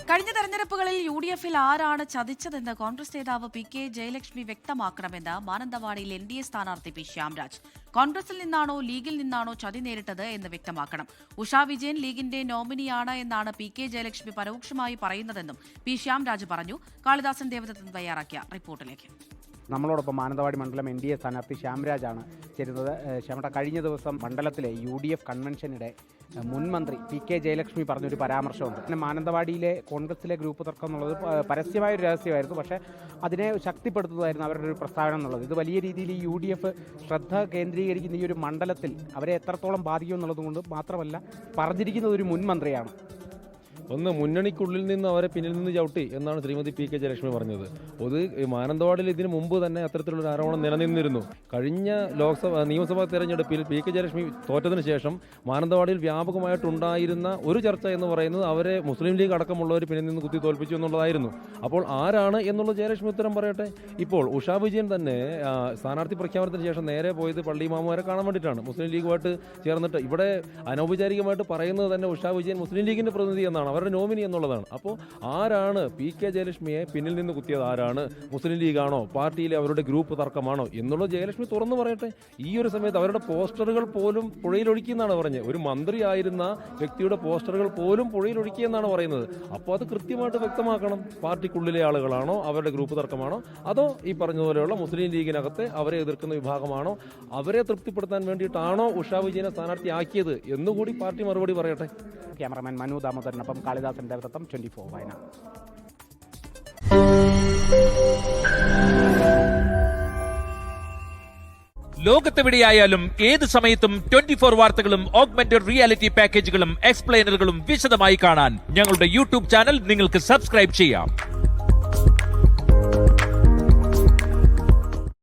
കഴിഞ്ഞ തെരഞ്ഞെടുപ്പുകളിൽ UDF-ൽ ആരാണ് ചതിച്ചതെന്ന് കോൺഗ്രസ് നേതാവ് PK ജയലക്ഷ്മി വ്യക്തമാക്കണമെന്ന് മാനന്തവാടിയിൽ NDA സ്ഥാനാർത്ഥി പി ശ്യാംരാജ്. കോൺഗ്രസിൽ നിന്നാണോ ലീഗിൽ നിന്നാണോ ചതി നേരിട്ടത് എന്ന് വ്യക്തമാക്കണം. ഉഷാ വിജയൻ ലീഗിന്റെ നോമിനിയാണ് എന്നാണ് PK ജയലക്ഷ്മി പരോക്ഷമായി പറയുന്നതെന്നും പി ശ്യാംരാജ് പറഞ്ഞു. കാളിദാസൻ ദേവദത്തൻ തയ്യാറാക്കിയ റിപ്പോർട്ടിലേക്ക്. നമ്മളോടൊപ്പം മാനന്തവാടി മണ്ഡലം NDA സ്ഥാനാർത്ഥി ശ്യാംരാജാണ് ചേരുന്നത്. ശ്യാമട്ട, കഴിഞ്ഞ ദിവസം മണ്ഡലത്തിലെ UDF കൺവെൻഷനിടെ മുൻ മന്ത്രി PK ജയലക്ഷ്മി പറഞ്ഞൊരു പരാമർശമുണ്ട്. പിന്നെ മാനന്തവാടിയിലെ കോൺഗ്രസിലെ ഗ്രൂപ്പ് തർക്കം എന്നുള്ളത് പരസ്യമായ ഒരു രഹസ്യമായിരുന്നു, പക്ഷേ അതിനെ ശക്തിപ്പെടുത്തുന്നതായിരുന്നു അവരുടെ ഒരു പ്രസ്താവന എന്നുള്ളത്. ഇത് വലിയ രീതിയിൽ ഈ UDF ശ്രദ്ധ കേന്ദ്രീകരിക്കുന്ന ഈ ഒരു മണ്ഡലത്തിൽ അവരെ എത്രത്തോളം ബാധിക്കും എന്നുള്ളത് കൊണ്ട് മാത്രമല്ല പറഞ്ഞിരിക്കുന്നത് ഒരു മുൻ മന്ത്രിയാണ്. ഒന്ന്, മുന്നണിക്കുള്ളിൽ നിന്ന് അവരെ പിന്നിൽ നിന്ന് ചവിട്ടി എന്നാണ് ശ്രീമതി PK ജയലക്ഷ്മി പറഞ്ഞത്. മാനന്തവാടിയിൽ ഇതിനു മുമ്പ് തന്നെ അത്തരത്തിലുള്ള ആരോപണം നിലനിന്നിരുന്നു. കഴിഞ്ഞ നിയമസഭാ തെരഞ്ഞെടുപ്പിൽ PK ജയലക്ഷ്മി തോറ്റതിന് ശേഷം മാനന്തവാടിയിൽ വ്യാപകമായിട്ടുണ്ടായിരുന്ന ഒരു ചർച്ച എന്ന് പറയുന്നത് അവരെ മുസ്ലിം ലീഗ് അടക്കമുള്ളവർ പിന്നിൽ നിന്ന് കുത്തി തോൽപ്പിച്ചു എന്നുള്ളതായിരുന്നു. അപ്പോൾ ആരാണ് എന്നുള്ള ജയലക്ഷ്മി ഉത്തരം പറയട്ടെ. ഇപ്പോൾ ഉഷാ വിജയൻ തന്നെ സ്ഥാനാർത്ഥി പ്രഖ്യാപനത്തിന് ശേഷം നേരെ പോയത് പള്ളി മാമുമാരെ കാണാൻ വേണ്ടിയിട്ടാണ്. മുസ്ലിം ലീഗുമായിട്ട് ചേർന്നിട്ട് ഇവിടെ അനൗപചാരികമായിട്ട് പറയുന്നത് തന്നെ ഉഷാ വിജയൻ മുസ്ലിം ലീഗിന്റെ പ്രതിനിധി എന്നാണ്, അവരുടെ നോമിനി എന്നുള്ളതാണ്. അപ്പോൾ ആരാണ് PK ജയലക്ഷ്മിയെ പിന്നിൽ നിന്ന് കുത്തിയത്? ആരാണ്? മുസ്ലിം ലീഗാണോ? പാർട്ടിയിലെ അവരുടെ ഗ്രൂപ്പ് തർക്കമാണോ എന്നുള്ള ജയലക്ഷ്മി തുറന്നു പറയട്ടെ. ഈ ഒരു സമയത്ത് അവരുടെ പോസ്റ്ററുകൾ പോലും പുഴയിലൊഴുക്കിയെന്നാണ് പറഞ്ഞത്. ഒരു മന്ത്രിയായിരുന്ന വ്യക്തിയുടെ പോസ്റ്ററുകൾ പോലും പുഴയിലൊഴുക്കിയെന്നാണ് പറയുന്നത്. അപ്പോൾ അത് കൃത്യമായിട്ട് വ്യക്തമാക്കണം. പാർട്ടിക്കുള്ളിലെ ആളുകളാണോ, അവരുടെ ഗ്രൂപ്പ് തർക്കമാണോ, അതോ ഈ പറഞ്ഞതുപോലെയുള്ള മുസ്ലിം ലീഗിനകത്തെ അവരെ എതിർക്കുന്ന വിഭാഗമാണോ, അവരെ തൃപ്തിപ്പെടുത്താൻ വേണ്ടിയിട്ടാണോ ഉഷാ വിജയനെ സ്ഥാനാർത്ഥിയാക്കിയത് എന്നുകൂടി പാർട്ടി മറുപടി പറയട്ടെ. ക്യാമറമാൻ മനു ദാമോദരനൊപ്പം കാളിദാസൻ ദേവദത്തം, 24 വയനാട്. ലോകത്തെവിടെയായാലും ഏത് സമയത്തും 24 വാർത്തകളും ഓഗ്മെന്റഡ് റിയാലിറ്റി പാക്കേജുകളും എക്സ്പ്ലെയിനറുകളും വിശദമായി കാണാൻ ഞങ്ങളുടെ YouTube ചാനൽ നിങ്ങൾക്ക് സബ്സ്ക്രൈബ് ചെയ്യാം.